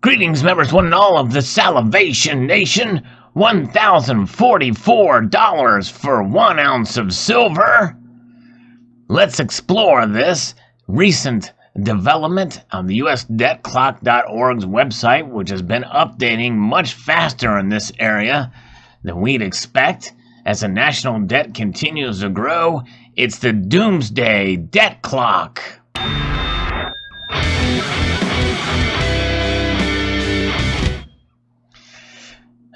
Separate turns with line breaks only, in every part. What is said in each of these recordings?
Greetings, members, one and all of the Salivation Nation. $1,044 for 1 ounce of silver. Let's explore this recent development on the USDebtClock.org's website, which has been updating much faster in this area than we'd expect. As the national debt continues to grow, it's the Doomsday Debt Clock.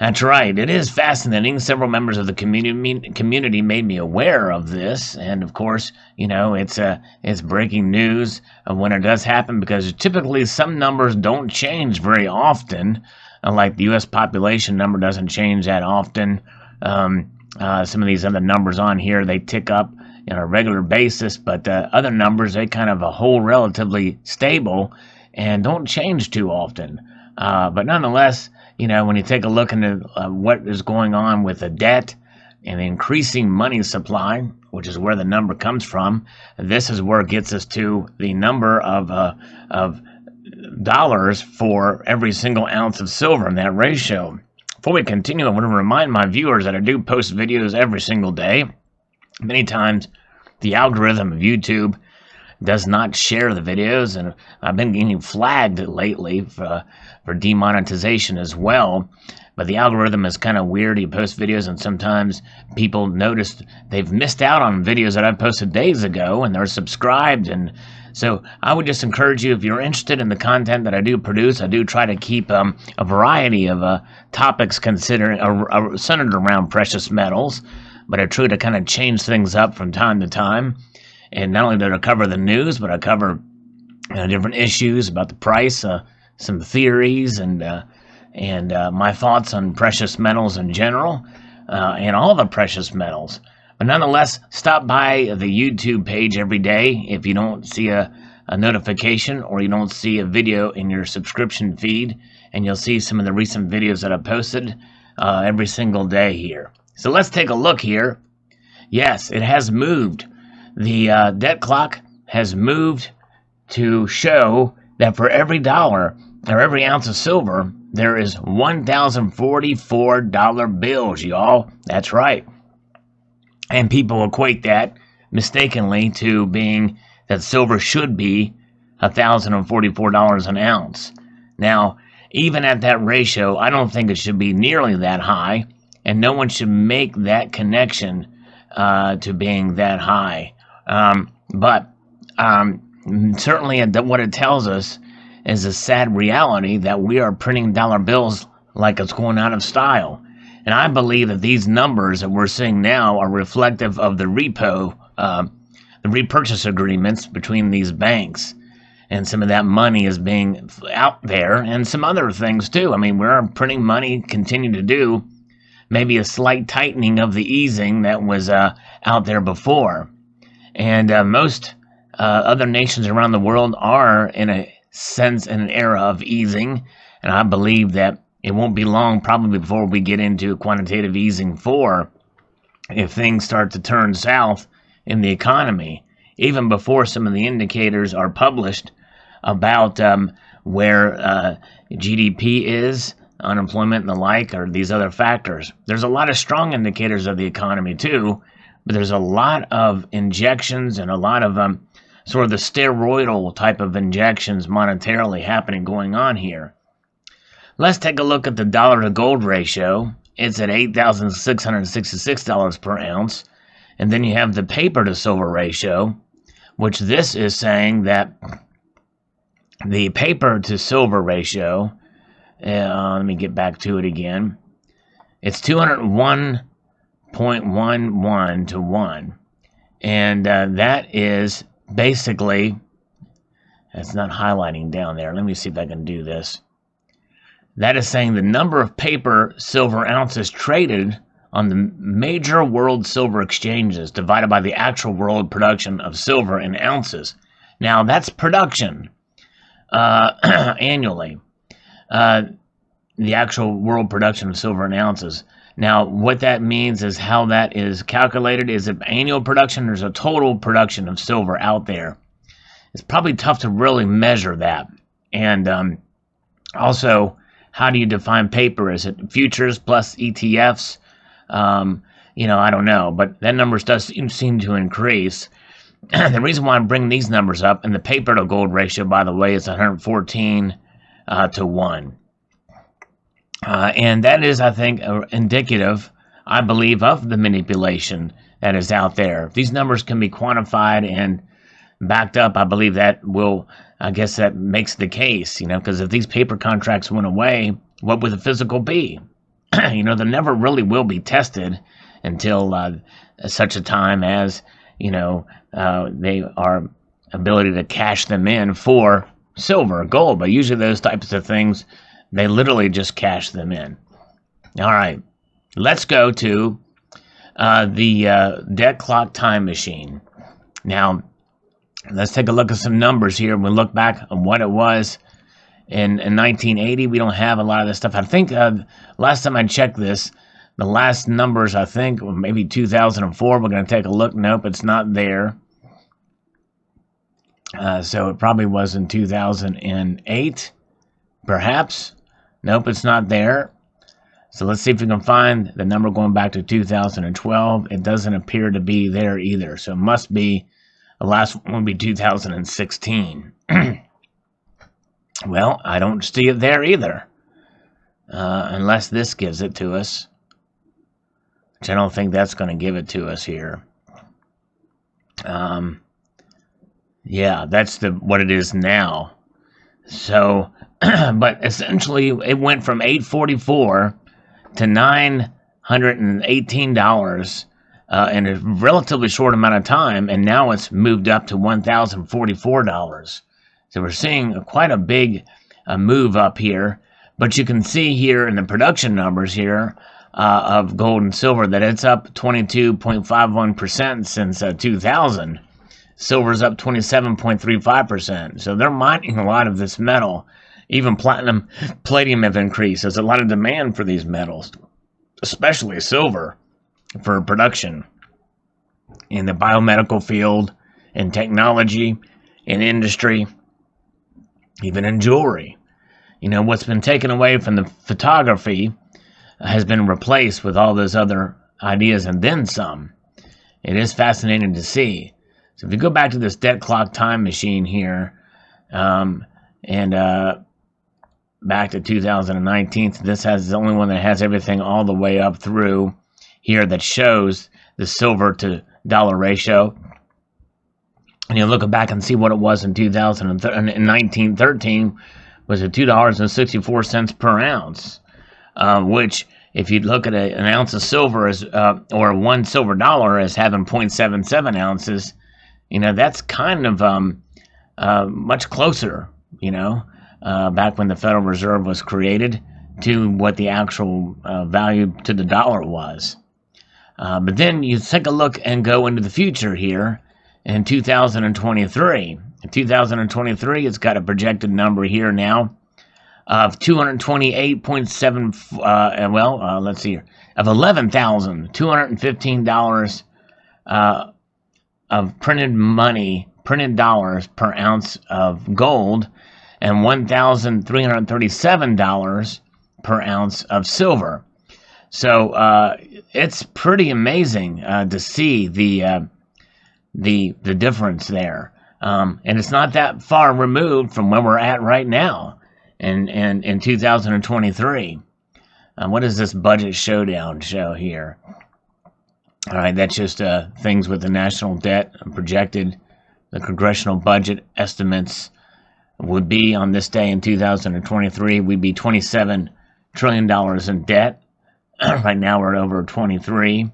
That's right. It is fascinating. Several members of the community made me aware of this, and of course, it's breaking news when it does happen, because typically some numbers don't change very often. Like the U.S. population number doesn't change that often. Some of these other numbers on here, they tick up on a regular basis, but other numbers, they kind of hold relatively stable and don't change too often. But nonetheless, when you take a look into what is going on with the debt and the increasing money supply, which is where the number comes from, this is where it gets us to the number of dollars for every single ounce of silver in that ratio. Before we continue, I want to remind my viewers that I do post videos every single day. Many times, the algorithm of YouTube does not share the videos, and I've been getting flagged lately for demonetization as well. But the algorithm is kind of weird. You post videos, and sometimes people notice they've missed out on videos that I posted days ago, and they're subscribed. And so I would just encourage you, if you're interested in the content that I do produce, I do try to keep a variety of topics centered around precious metals, but I try to kind of change things up from time to time. And not only did I cover the news, but I cover different issues about the price, some theories, and my thoughts on precious metals in general, and all the precious metals. But nonetheless, stop by the YouTube page every day if you don't see a notification or you don't see a video in your subscription feed, and you'll see some of the recent videos that I posted every single day here. So let's take a look here. Yes, it has moved. The debt clock has moved to show that for every dollar or every ounce of silver, there is $1,044 bills, y'all. That's right. And people equate that mistakenly to being that silver should be $1,044 an ounce. Now, even at that ratio, I don't think it should be nearly that high, and no one should make that connection to being that high. But certainly what it tells us is a sad reality that we are printing dollar bills like it's going out of style. And I believe that these numbers that we're seeing now are reflective of the repurchase agreements between these banks. And some of that money is being out there, and some other things too. I mean, we're printing money, continue to do maybe a slight tightening of the easing that was out there before. And most other nations around the world are, in a sense, in an era of easing. And I believe that it won't be long, probably before we get into quantitative easing 4, if things start to turn south in the economy, even before some of the indicators are published about where GDP is, unemployment and the like, or these other factors. There's a lot of strong indicators of the economy too, but there's a lot of injections and a lot of sort of the steroidal type of injections monetarily going on here. Let's take a look at the dollar to gold ratio. It's at $8,666 per ounce. And then you have the paper to silver ratio, which this is saying that the paper to silver ratio, let me get back to it again. It's 201.11 to 1. And that is basically, it's not highlighting down there. Let me see if I can do this. That is saying the number of paper silver ounces traded on the major world silver exchanges divided by the actual world production of silver in ounces. Now, that's production annually. The actual world production of silver in ounces. Now, what that means is how that is calculated. Is it annual production? There's a total production of silver out there. It's probably tough to really measure that. And Also, how do you define paper? Is it futures plus ETFs? I don't know, but that numbers does seem to increase. The reason why I'm bringing these numbers up, and the paper to gold ratio, by the way, is 114 to 1. And that is, I think, indicative, I believe, of the manipulation that is out there. If these numbers can be quantified and backed up, I believe that makes the case, because if these paper contracts went away, what would the physical be? They never really will be tested until such a time as, they are ability to cash them in for silver or gold. But usually those types of things, they literally just cash them in. All right, let's go to the debt clock time machine. Now, let's take a look at some numbers here. We'll look back on what it was in 1980. We don't have a lot of this stuff. I think last time I checked this, the last numbers, I think, were maybe 2004. We're going to take a look. Nope, it's not there. So it probably was in 2008, perhaps. Nope, it's not there. So let's see if we can find the number going back to 2012. It doesn't appear to be there either. So it must be, the last one would be 2016. Well, I don't see it there either. Unless this gives it to us. Which I don't think that's going to give it to us here. Yeah, that's what it is now. So, but essentially, it went from $844 to $918 in a relatively short amount of time, and now it's moved up to $1,044. So we're seeing quite a big move up here. But you can see here in the production numbers here of gold and silver that it's up 22.51% since 2000. Silver's up 27.35%. So they're mining a lot of this metal. Even platinum, palladium have increased. There's a lot of demand for these metals, especially silver, for production in the biomedical field, in technology, in industry, even in jewelry. What's been taken away from the photography has been replaced with all those other ideas and then some. It is fascinating to see. So if you go back to this debt clock time machine here, and back to 2019, this has the only one that has everything all the way up through here that shows the silver to dollar ratio. And you look back and see what it was in 1913 was at $2.64 per ounce, which if you look at an ounce of silver as or one silver dollar as having 0.77 ounces, that's kind of much closer, back when the Federal Reserve was created to what the actual value to the dollar was. But then you take a look and go into the future here in 2023. In 2023, it's got a projected number here now of 228.7, let's see here, of $11,215 of printed dollars per ounce of gold, and $1,337 per ounce of silver. So it's pretty amazing to see the difference there, and it's not that far removed from where we're at right now in 2023. What does this budget showdown show here? All right, that's just things with the national debt projected. The congressional budget estimates would be on this day in 2023, we'd be $27 trillion in debt. Right now we're at over 23.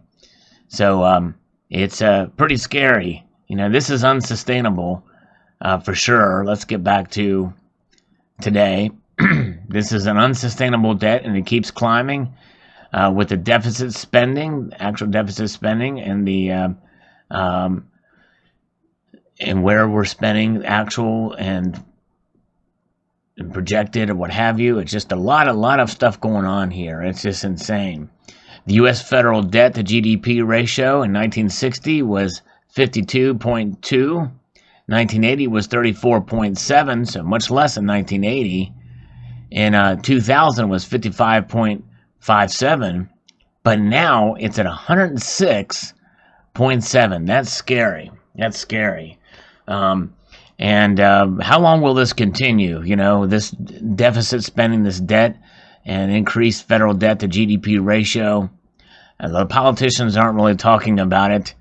So it's pretty scary. This is unsustainable for sure. Let's get back to today. This is an unsustainable debt, and it keeps climbing with the deficit spending, actual deficit spending, and the and where we're spending actual and projected or what have you. It's just a lot of stuff going on here. It's just insane. The U.S. federal debt to GDP ratio in 1960 was 52.2. 1980 was 34.7, so much less in 1980. in 2000 was 55.57, but now it's at 106.7. That's scary. That's scary. And how long will this continue? You know, this deficit spending, this debt, and increased federal debt to GDP ratio. The politicians aren't really talking about it.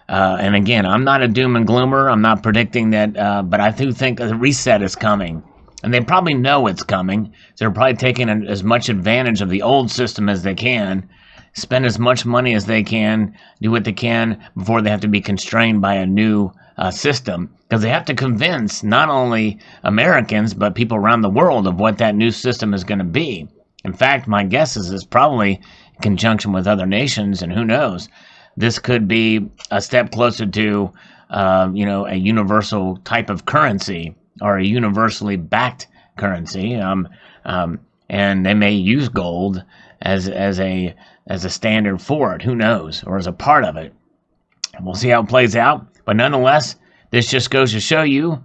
And again, I'm not a doom and gloomer. I'm not predicting that, but I do think a reset is coming. And they probably know it's coming. So they're probably taking as much advantage of the old system as they can, spend as much money as they can, do what they can before they have to be constrained by a new system. Because they have to convince not only Americans, but people around the world of what that new system is going to be. In fact, my guess is it's probably in conjunction with other nations, and who knows, this could be a step closer to, a universal type of currency or a universally backed currency. And they may use gold as a standard for it. Who knows, or as a part of it. We'll see how it plays out. But nonetheless, this just goes to show you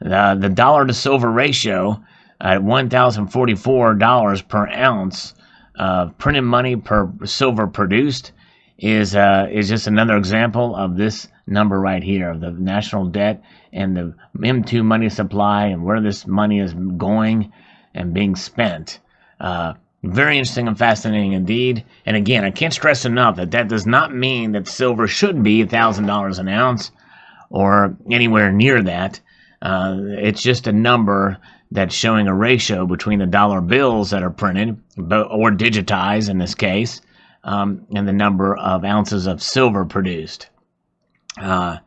the dollar to silver ratio at $1,044 per ounce of printed money per silver produced is just another example of this number right here, of the national debt and the M2 money supply and where this money is going and being spent. Very interesting and fascinating indeed. And again, I can't stress enough that does not mean that silver should be $1,000 an ounce or anywhere near that. It's just a number that's showing a ratio between the dollar bills that are printed or digitized in this case, and the number of ounces of silver produced. So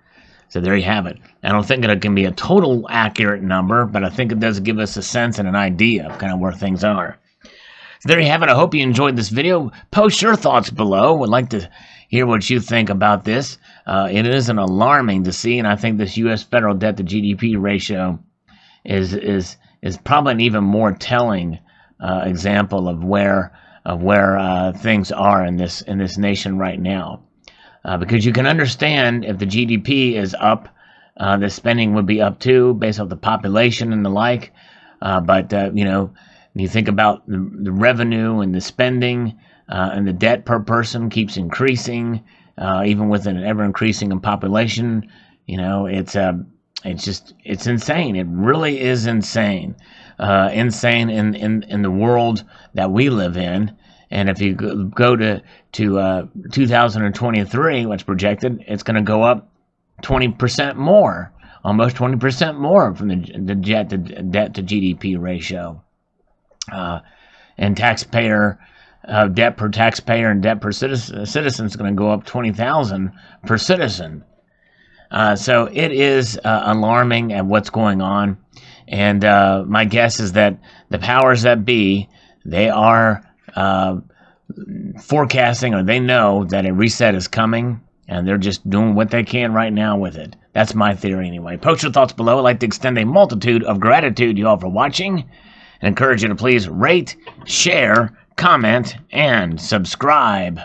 there you have it. I don't think it can be a total accurate number, but I think it does give us a sense and an idea of kind of where things are. So there you have it. I hope you enjoyed this video. Post your thoughts below. Would like to hear what you think about this. It isn't alarming to see, and I think this U.S. federal debt to GDP ratio is probably an even more telling example of where things are in this nation right now. Because you can understand if the GDP is up, the spending would be up too, based off the population and the like. But you think about the revenue and the spending, and the debt per person keeps increasing, even with an ever increasing in population. It's insane. It really is insane. Insane in the world that we live in. And if you go to 2023, what's projected, it's going to go up 20% more, almost 20% more from the debt to GDP ratio. And taxpayer debt per taxpayer and debt per citizen is going to go up 20,000 per citizen. So it is alarming at what's going on. And my guess is that the powers that be, they are forecasting, or they know that a reset is coming, and they're just doing what they can right now with it. That's my theory anyway. Post your thoughts below. I'd like to extend a multitude of gratitude to you all for watching, and encourage you to please rate, share, comment, and subscribe.